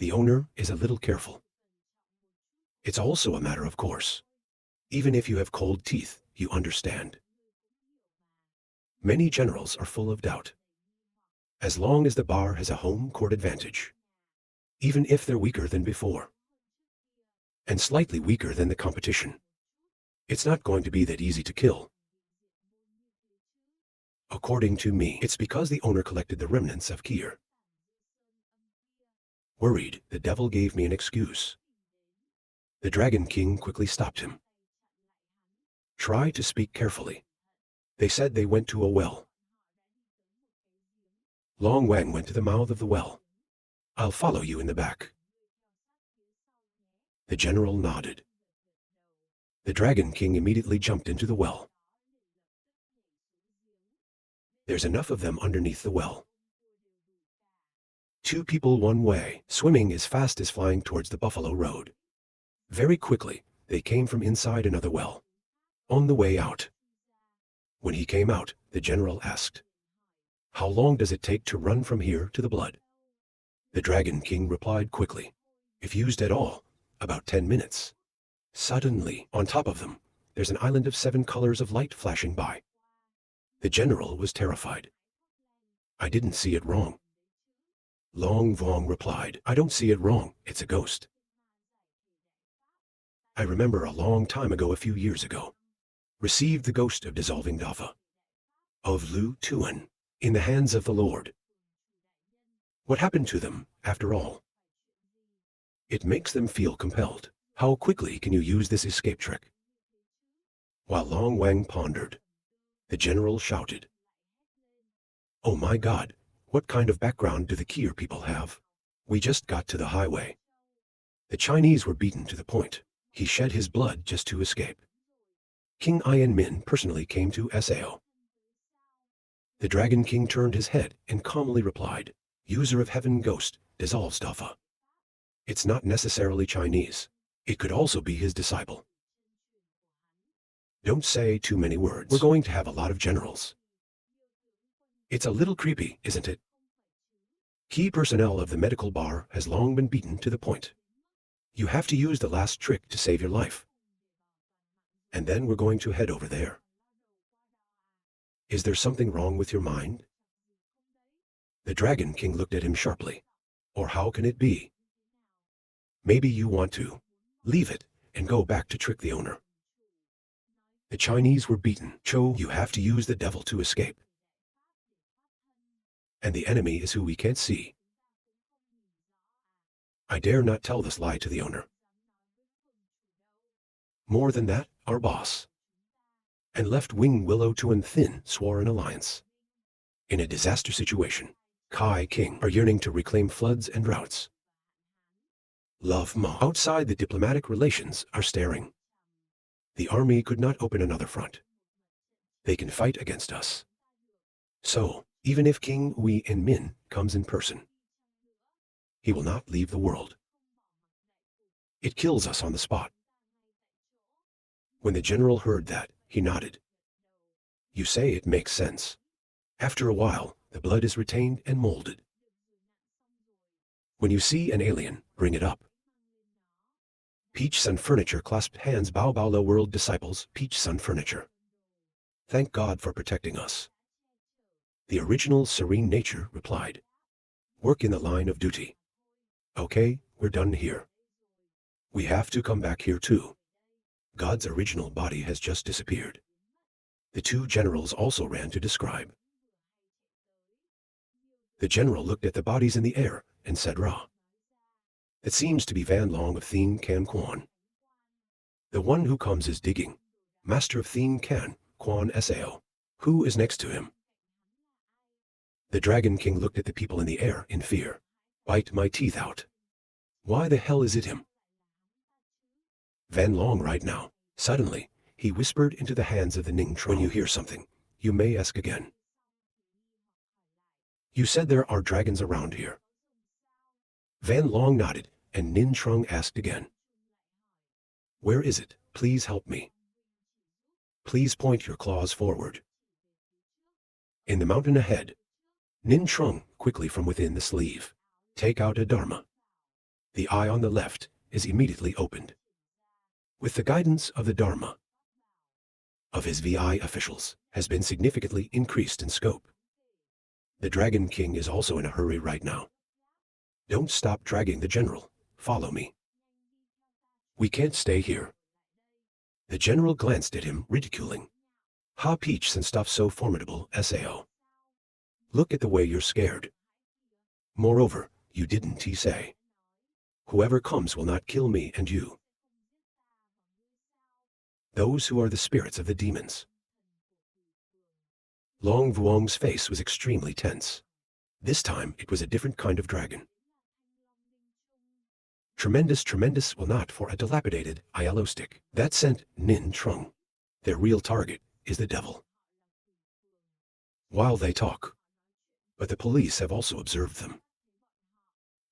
The owner is a little careful. It's also a matter of course. Even if you have cold teeth, you understand. Many generals are full of doubt. As long as the bar has a home court advantage, even if they're weaker than before, and slightly weaker than the competition, it's not going to be that easy to kill. According to me, it's because the owner collected the remnants of Kier. Worried, the devil gave me an excuse. The Dragon King quickly stopped him. Try to speak carefully. They said they went to a well. Long Wang went to the mouth of the well. I'll follow you in the back. The general nodded. The Dragon King immediately jumped into the well. There's enough of them underneath the well. 2 people one way, swimming as fast as flying towards the Buffalo Road. Very quickly, they came from inside another well. On the way out. When he came out, the general asked, "How long does it take to run from here to the blood?" The Dragon King replied quickly, "If used at all, about 10 minutes. Suddenly, on top of them, there's an island of 7 colors of light flashing by. The general was terrified. I didn't see it wrong. Long Vong replied, "I don't see it wrong, it's a ghost." I remember a long time ago, a few years ago, received the ghost of dissolving Dafa, of Lu Tuan, in the hands of the Lord. What happened to them, after all? It makes them feel compelled. How quickly can you use this escape trick? While Long Wang pondered, the general shouted, "Oh my God, what kind of background do the Kier people have?" We just got to the highway. The Chinese were beaten to the point. He shed his blood just to escape. King Ian Min personally came to Sao. The Dragon King turned his head and calmly replied, "User of Heaven Ghost dissolves Dafa. It's not necessarily Chinese. It could also be his disciple." Don't say too many words. We're going to have a lot of generals. It's a little creepy, isn't it? Key personnel of the medical bar has long been beaten to the point. You have to use the last trick to save your life. And then we're going to head over there. Is there something wrong with your mind? The Dragon King looked at him sharply. Or how can it be? Maybe you want to leave it and go back to trick the owner. The Chinese were beaten. Cho, you have to use the devil to escape. And the enemy is who we can't see. I dare not tell this lie to the owner. More than that, our boss and left-wing Willow Tuan Thin swore an alliance. In a disaster situation, Kai King are yearning to reclaim floods and droughts. Love Ma outside the diplomatic relations are staring. The army could not open another front. They can fight against us. So, even if King Wei and Min comes in person, he will not leave the world. It kills us on the spot. When the general heard that, he nodded. You say it makes sense. After a while, the blood is retained and molded. When you see an alien, bring it up. Peach Sun Furniture clasped hands. Bao Bao Lo World Disciples, Peach Sun Furniture. Thank God for protecting us. The original serene nature replied. Work in the line of duty. Okay, we're done here. We have to come back here too. God's original body has just disappeared. The 2 generals also ran to describe. The general looked at the bodies in the air and said, "Ra. It seems to be Van Long of Thien Can Quan. The one who comes is digging. Master of Thien Can Quan Sao. Who is next to him?" The Dragon King looked at the people in the air in fear. Bite my teeth out. Why the hell is it him? Van Long right now. Suddenly, he whispered into the hands of the Ning Trong. When you hear something, you may ask again. You said there are dragons around here. Van Long nodded, and Nin Trong asked again. Where is it? Please help me. Please point your claws forward. In the mountain ahead. Nin Trong quickly from within the sleeve. Take out a dharma. The eye on the left is immediately opened. With the guidance of the Dharma of his VI officials has been significantly increased in scope. The Dragon King is also in a hurry right now. Don't stop dragging the general. Follow me. We can't stay here. The general glanced at him, ridiculing. Ha, Peach and stuff so formidable, Sao. Look at the way you're scared. Moreover, you didn't he say. Whoever comes will not kill me and you. Those who are the spirits of the demons. Long Vuong's face was extremely tense. This time it was a different kind of dragon. Tremendous will not for a dilapidated yellow stick. That sent Nin Trung. Their real target is the devil. While they talk. But the police have also observed them.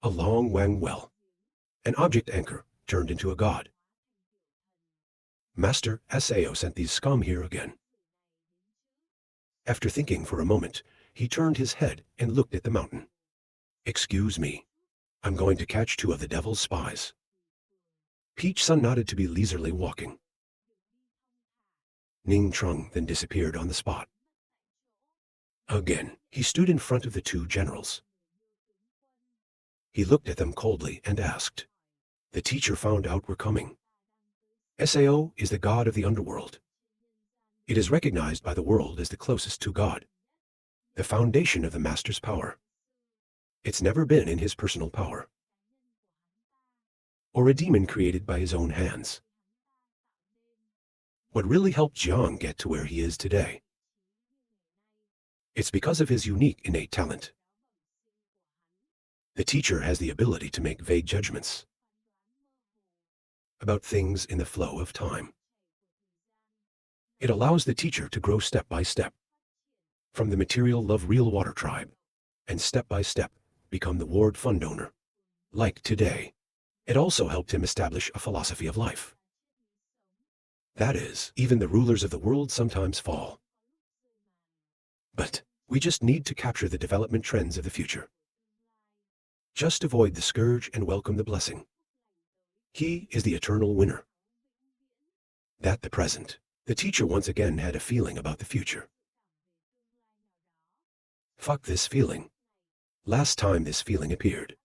A long Wang well. An object anchor turned into a god. Master Sao sent these scum here again. After thinking for a moment, he turned his head and looked at the mountain. Excuse me. I'm going to catch 2 of the devil's spies. Peach Sun nodded to be leisurely walking. Ning Trung then disappeared on the spot. Again, he stood in front of the 2 generals. He looked at them coldly and asked. The teacher found out we're coming. Sao is the god of the underworld. It is recognized by the world as the closest to God. The foundation of the master's power. It's never been in his personal power. Or a demon created by his own hands. What really helped Jiang get to where he is today? It's because of his unique innate talent. The teacher has the ability to make vague judgments about things in the flow of time. It allows the teacher to grow step by step from the material love real water tribe and step by step become the ward fund owner. Like today, it also helped him establish a philosophy of life. That is, even the rulers of the world sometimes fall. But we just need to capture the development trends of the future. Just avoid the scourge and welcome the blessing. He is the eternal winner. That the present. The teacher once again had a feeling about the future. Fuck this feeling. Last time this feeling appeared.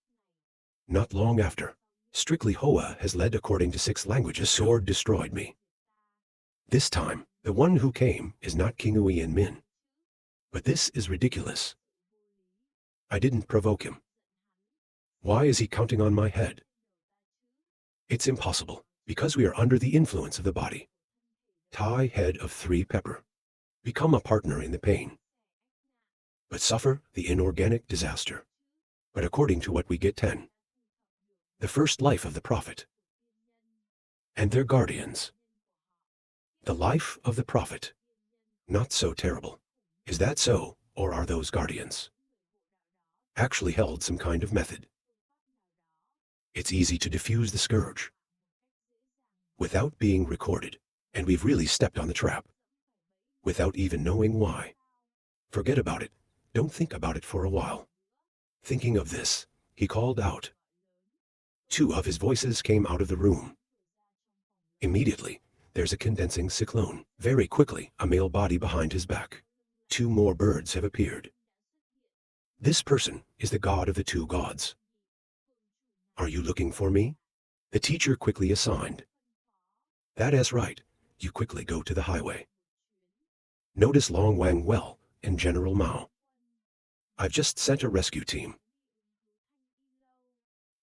Not long after. Strictly Hoa has led according to 6 languages. Sword destroyed me. This time, the one who came is not King Ui and Min. But this is ridiculous. I didn't provoke him. Why is he counting on my head? It's impossible, because we are under the influence of the body. Tai head of 3 pepper. Become a partner in the pain. But suffer the inorganic disaster. But according to what we get 10. The first life of the prophet. And their guardians. The life of the prophet. Not so terrible. Is that so, or are those guardians actually held some kind of method? It's easy to diffuse the scourge without being recorded, and we've really stepped on the trap without even knowing why. Forget about it. Don't think about it for a while. Thinking of this, he called out. 2 of his voices came out of the room. Immediately, there's a condensing cyclone. Very quickly, a male body behind his back. 2 more birds have appeared. This person is the god of the 2 gods. Are you looking for me? The teacher quickly assigned. That is right. You quickly go to the highway. Notice Long Wang well and General Mao. I've just sent a rescue team.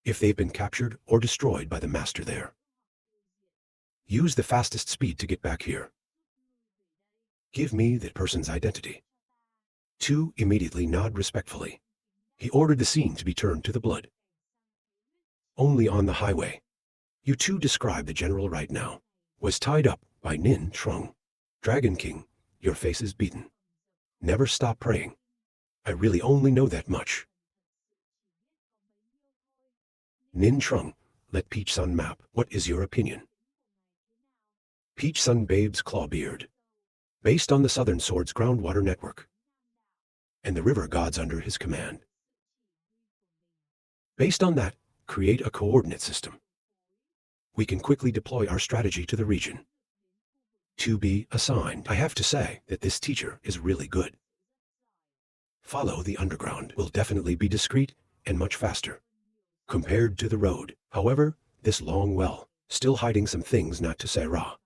If they've been captured or destroyed by the master there, use the fastest speed to get back here. Give me that person's identity. 2 immediately nod respectfully. He ordered the scene to be turned to the blood. Only on the highway. You 2 describe the general right now. Was tied up by Nin Trung. Dragon King, your face is beaten. Never stop praying. I really only know that much. Nin Trung, let Peach Sun map. What is your opinion? Peach Sun Babe's Clawbeard. Based on the Southern Sword's groundwater network. And the river gods under his command. Based on that, create a coordinate system. We can quickly deploy our strategy to the region. To be assigned. I have to say that this teacher is really good. Follow the underground will definitely be discreet and much faster compared to the road. However, this long well, still hiding some things not to say raw.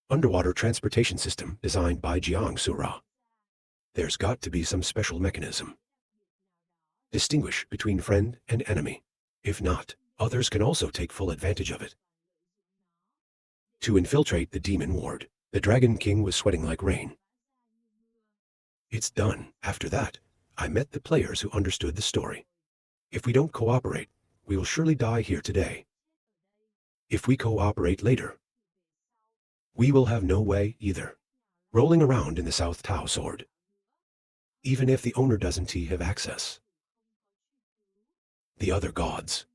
Underwater transportation system designed by Jiang Sura. There's got to be some special mechanism. Distinguish between friend and enemy. If not, others can also take full advantage of it. To infiltrate the demon ward, the Dragon King was sweating like rain. It's done. After that, I met the players who understood the story. If we don't cooperate, we will surely die here today. If we cooperate later, we will have no way either. Rolling around in the South Tao sword. Even if the owner doesn't have access. The other gods,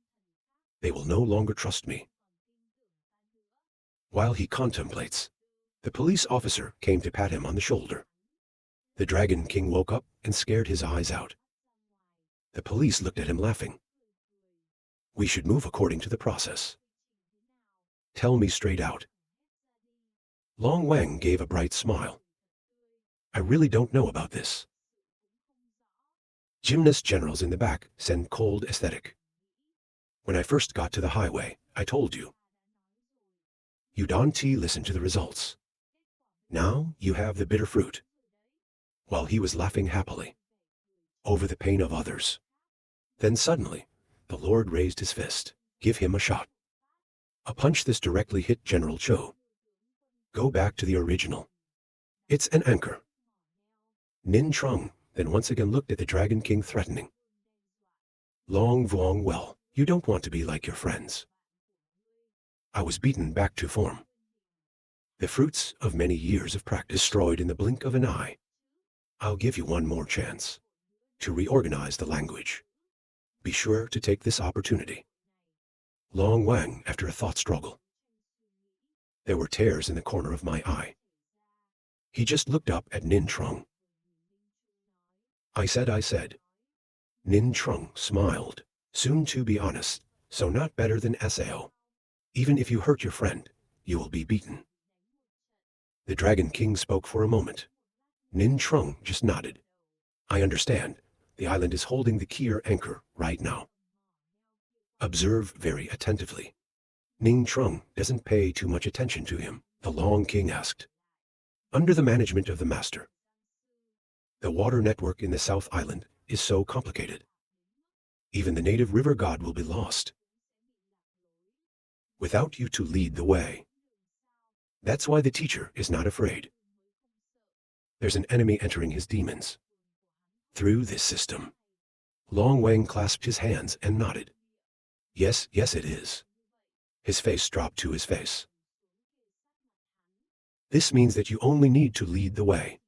they will no longer trust me. While he contemplates, the police officer came to pat him on the shoulder. The Dragon King woke up and scared his eyes out. The police looked at him laughing. We should move according to the process. Tell me straight out. Long Wang gave a bright smile. I really don't know about this. Gymnast generals in the back send cold aesthetic. When I first got to the highway, I told you. You don't listen to the results. Now you have the bitter fruit. While he was laughing happily over the pain of others. Then suddenly, the Lord raised his fist. Give him a shot. A punch this directly hit General Cho. Go back to the original. It's an anchor. Nin Trung then once again looked at the Dragon King threatening. Long Vuong, well, you don't want to be like your friends. I was beaten back to form. The fruits of many years of practice destroyed in the blink of an eye. I'll give you one more chance to reorganize the language. Be sure to take this opportunity. Long Wang, after a thought struggle. There were tears in the corner of my eye. He just looked up at Nin Trung. I said. Nin Trung smiled. Soon to be honest, so not better than Sao. Even if you hurt your friend, you will be beaten. The Dragon King spoke for a moment. Nin Trung just nodded. I understand. The island is holding the Kier anchor right now. Observe very attentively. Ning Trung doesn't pay too much attention to him, the Long King asked. Under the management of the master, the water network in the South Island is so complicated. Even the native river god will be lost. Without you to lead the way. That's why the teacher is not afraid. There's an enemy entering his demons. Through this system. Long Wang clasped his hands and nodded. Yes, it is. His face dropped to his face. This means that you only need to lead the way.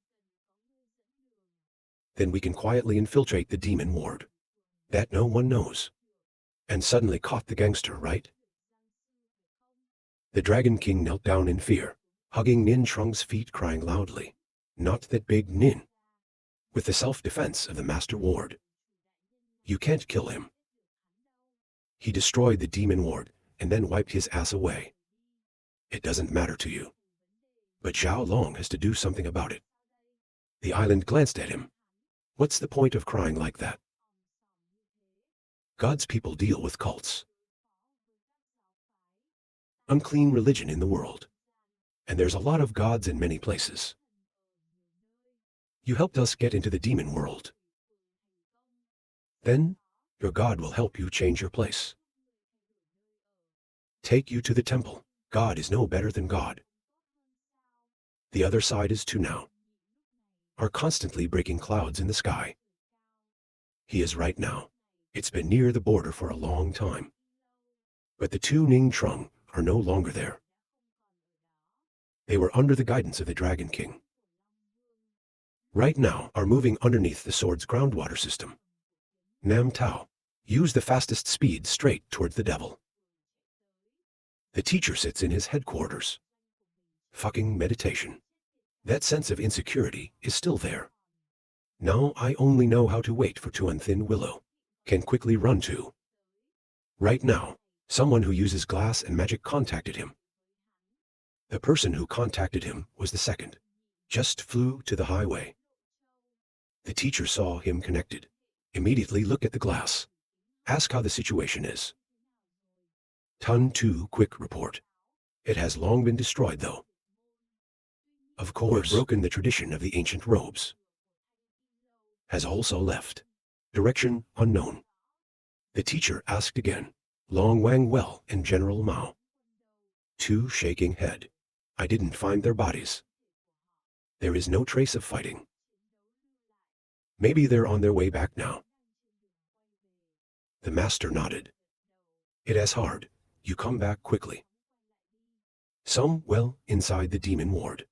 Then we can quietly infiltrate the demon ward. That no one knows. And suddenly caught the gangster, right? The Dragon King knelt down in fear, hugging Nin Trung's feet, crying loudly. Not that big Nin. With the self-defense of the Master Ward. You can't kill him. He destroyed the demon ward and then wiped his ass away. It doesn't matter to you. But Zhao Long has to do something about it. The island glanced at him. What's the point of crying like that? God's people deal with cults. Unclean religion in the world. And there's a lot of gods in many places. You helped us get into the demon world. Then, your God will help you change your place. Take you to the temple. God is no better than God. The other side is too now. Are constantly breaking clouds in the sky. He is right now. It's been near the border for a long time. But the two Ning Trung are no longer there. They were under the guidance of the Dragon King. Right now are moving underneath the sword's groundwater system. Nam Tao, use the fastest speed straight towards the devil. The teacher sits in his headquarters. Fucking meditation. That sense of insecurity is still there. Now I only know how to wait for Tuan Thin Willow. Can quickly run to. Right now, someone who uses glass and magic contacted him. The person who contacted him was the second. Just flew to the highway. The teacher saw him connected. Immediately look at the glass. Ask how the situation is. Ton 2 quick report. It has long been destroyed though. Of course, broken the tradition of the ancient robes. Has also left. Direction unknown. The teacher asked again. Long Wang Well and General Mao. 2 shaking head. I didn't find their bodies. There is no trace of fighting. Maybe they're on their way back now. The master nodded. It is hard. You come back quickly. Some, well, inside the demon ward.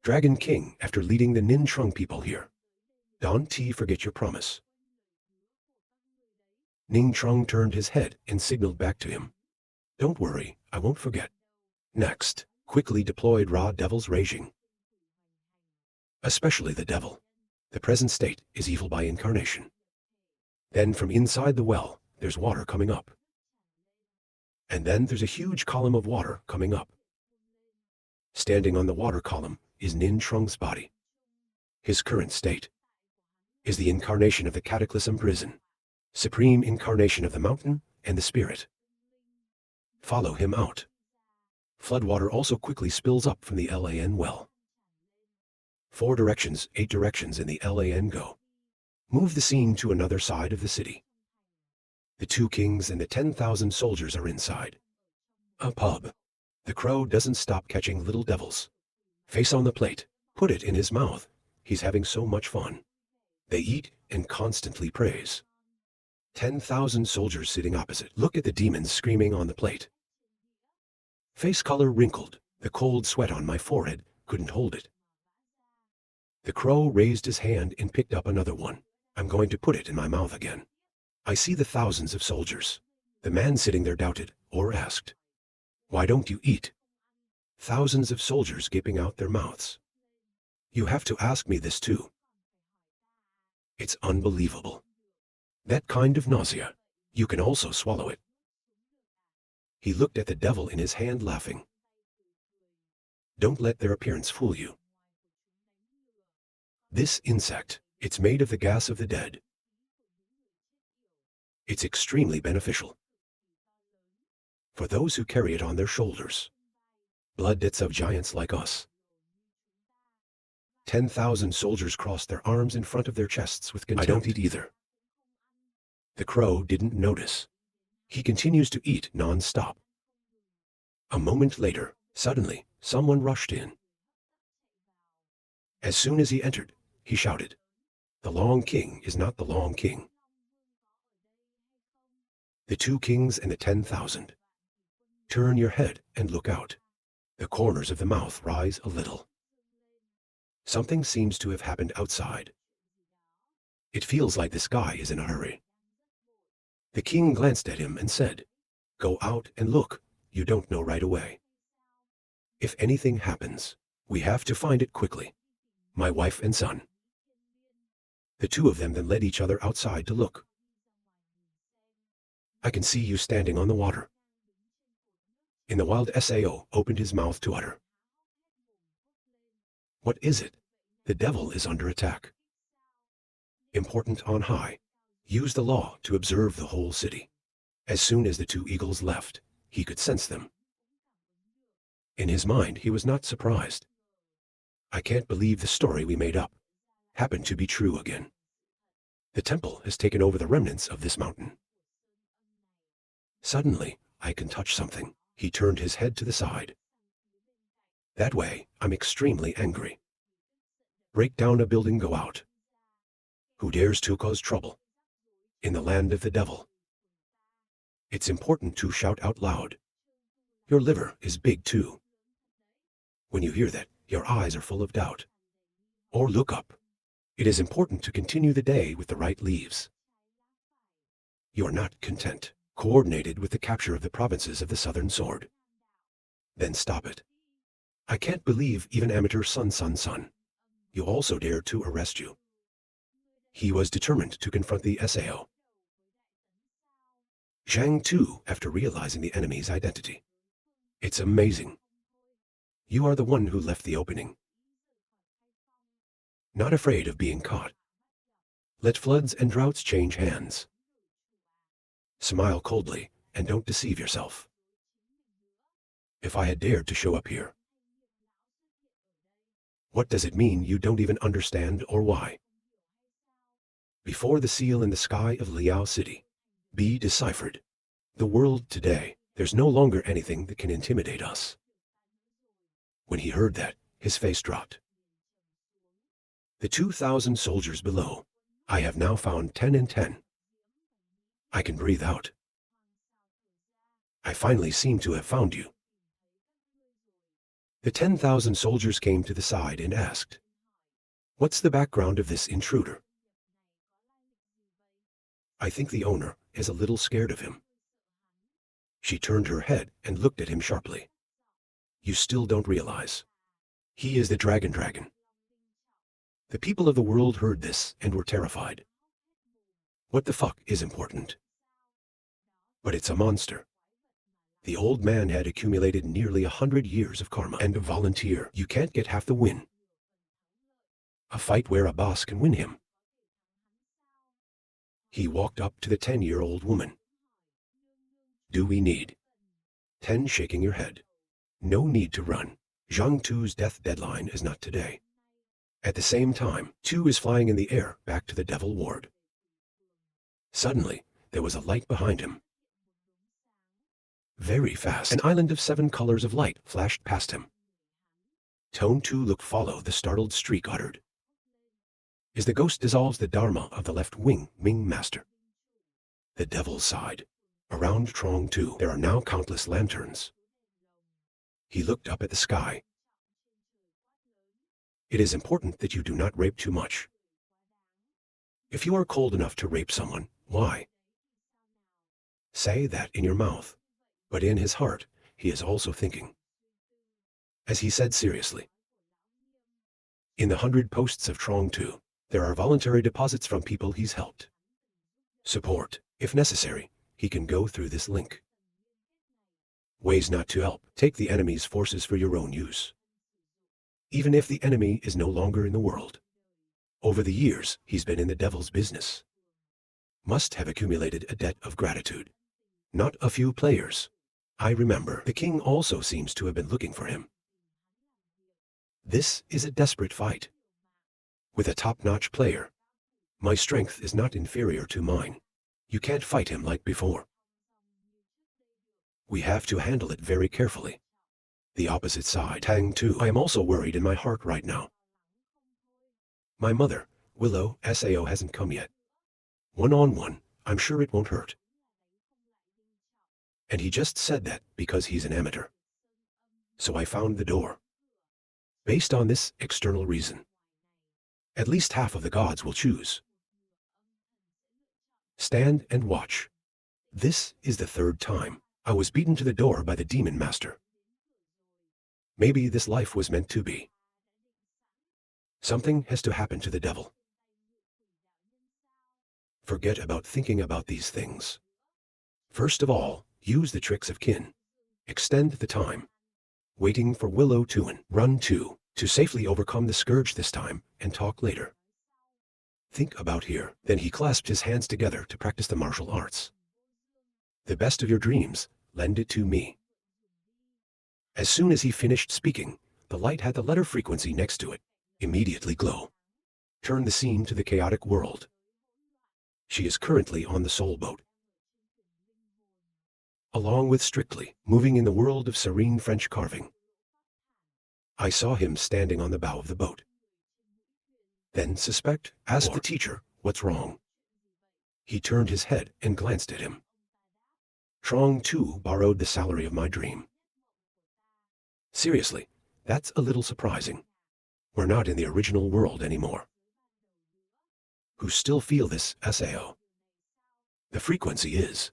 Dragon King after leading the Nin Trung people here. Don't forget your promise. Ning Trung turned his head and signaled back to him. Don't worry, I won't forget. Next, quickly deployed Raw Devil's raging. Especially the devil. The present state is evil by incarnation. Then from inside the well, there's water coming up. And then there's a huge column of water coming up. Standing on the water column is Nin Trung's body. His current state is the incarnation of the cataclysm prison, supreme incarnation of the mountain and the spirit. Follow him out. Floodwater also quickly spills up from the LAN well. 4 directions, 8 directions in the LAN go. Move the scene to another side of the city. The 2 kings and the 10,000 soldiers are inside. A pub. The crow doesn't stop catching little devils. Face on the plate, put it in his mouth. He's having so much fun. They eat and constantly praise. 10,000 soldiers sitting opposite. Look at the demons screaming on the plate. Face color wrinkled. The cold sweat on my forehead couldn't hold it. The crow raised his hand and picked up another one. I'm going to put it in my mouth again. I see the thousands of soldiers. The man sitting there doubted, or asked, why don't you eat? Thousands of soldiers gaping out their mouths. You have to ask me this too. It's unbelievable. That kind of nausea. You can also swallow it. He looked at the devil in his hand laughing. Don't let their appearance fool you. This insect, it's made of the gas of the dead. It's extremely beneficial for those who carry it on their shoulders. Blood debts of giants like us. 10,000 soldiers crossed their arms in front of their chests with contempt. I don't eat either. The crow didn't notice. He continues to eat non-stop. A moment later, suddenly, someone rushed in. As soon as he entered, he shouted, the Long King is not the Long King. The 2 kings and the 10,000. Turn your head and look out. The corners of the mouth rise a little. Something seems to have happened outside. It feels like this guy is in a hurry. The king glanced at him and said, go out and look, you don't know right away. If anything happens, we have to find it quickly. My wife and son. The 2 of them then led each other outside to look. I can see you standing on the water. In the wild Sao opened his mouth to utter. What is it? The devil is under attack. Important on high. Use the law to observe the whole city. As soon as the 2 eagles left, he could sense them. In his mind, he was not surprised. I can't believe the story we made up happened to be true again. The temple has taken over the remnants of this mountain. Suddenly, I can touch something. He turned his head to the side. That way, I'm extremely angry. Break down a building, go out. Who dares to cause trouble? In the land of the devil. It's important to shout out loud. Your liver is big too. When you hear that, your eyes are full of doubt. Or look up. It is important to continue the day with the right leaves. You are not content. Coordinated with the capture of the provinces of the Southern Sword. Then stop it. I can't believe even amateur son. You also dared to arrest you. He was determined to confront the Sao. Zhang Tu, after realizing the enemy's identity. It's amazing. You are the one who left the opening. Not afraid of being caught. Let floods and droughts change hands. Smile coldly and don't deceive yourself. If I had dared to show up here. What does it mean you don't even understand or why? Before the seal in the sky of Liao City, be deciphered. The world today, there's no longer anything that can intimidate us. When he heard that, his face dropped. The 2,000 soldiers below, I have now found 10 and 10. I can breathe out. I finally seem to have found you. The 10,000 soldiers came to the side and asked, "What's the background of this intruder?" I think the owner is a little scared of him. She turned her head and looked at him sharply. You still don't realize. He is the dragon. The people of the world heard this and were terrified. What the fuck is important? But it's a monster. The old man had accumulated nearly 100 years of karma and a volunteer. You can't get half the win. A fight where a boss can win him. He walked up to the 10-year-old woman. Do we need? 10 shaking your head. No need to run. Zhang Tu's death deadline is not today. At the same time, 2 is flying in the air back to the Devil Ward. Suddenly, there was a light behind him. Very fast, an island of 7 colors of light flashed past him. Tone 2 looked follow the startled streak uttered. As the ghost dissolves the dharma of the left wing, Ming Master. The devil's side. Around Trong 2, there are now countless lanterns. He looked up at the sky. It is important that you do not rape too much. If you are cold enough to rape someone, why? Say that in your mouth. But in his heart, he is also thinking. As he said seriously. In the 100 posts of Trong 2, there are voluntary deposits from people he's helped. Support, if necessary, he can go through this link. Ways not to help, take the enemy's forces for your own use. Even if the enemy is no longer in the world. Over the years, he's been in the devil's business. Must have accumulated a debt of gratitude. Not a few players. I remember, the king also seems to have been looking for him. This is a desperate fight. With a top-notch player. My strength is not inferior to mine. You can't fight him like before. We have to handle it very carefully. The opposite side, Tang 2. I am also worried in my heart right now. My mother, Willow, Sao hasn't come yet. One-on-one, I'm sure it won't hurt. And he just said that because he's an amateur. So I found the door. Based on this external reason. At least half of the gods will choose. Stand and watch. This is the 3rd time I was beaten to the door by the demon master. Maybe this life was meant to be. Something has to happen to the devil. Forget about thinking about these things. First of all, use the tricks of kin. Extend the time. Waiting for Willow to run to safely overcome the scourge this time and talk later. Think about here. Then he clasped his hands together to practice the martial arts. The best of your dreams, lend it to me. As soon as he finished speaking, the light had the letter frequency next to it. Immediately glow. Turn the scene to the chaotic world. She is currently on the soul boat. Along with Strictly, moving in the world of serene French carving. I saw him standing on the bow of the boat. Then suspect, asked the teacher, what's wrong? He turned his head and glanced at him. Trong 2 borrowed the salary of my dream. Seriously, that's a little surprising. We're not in the original world anymore. Who still feel this, Sao? The frequency is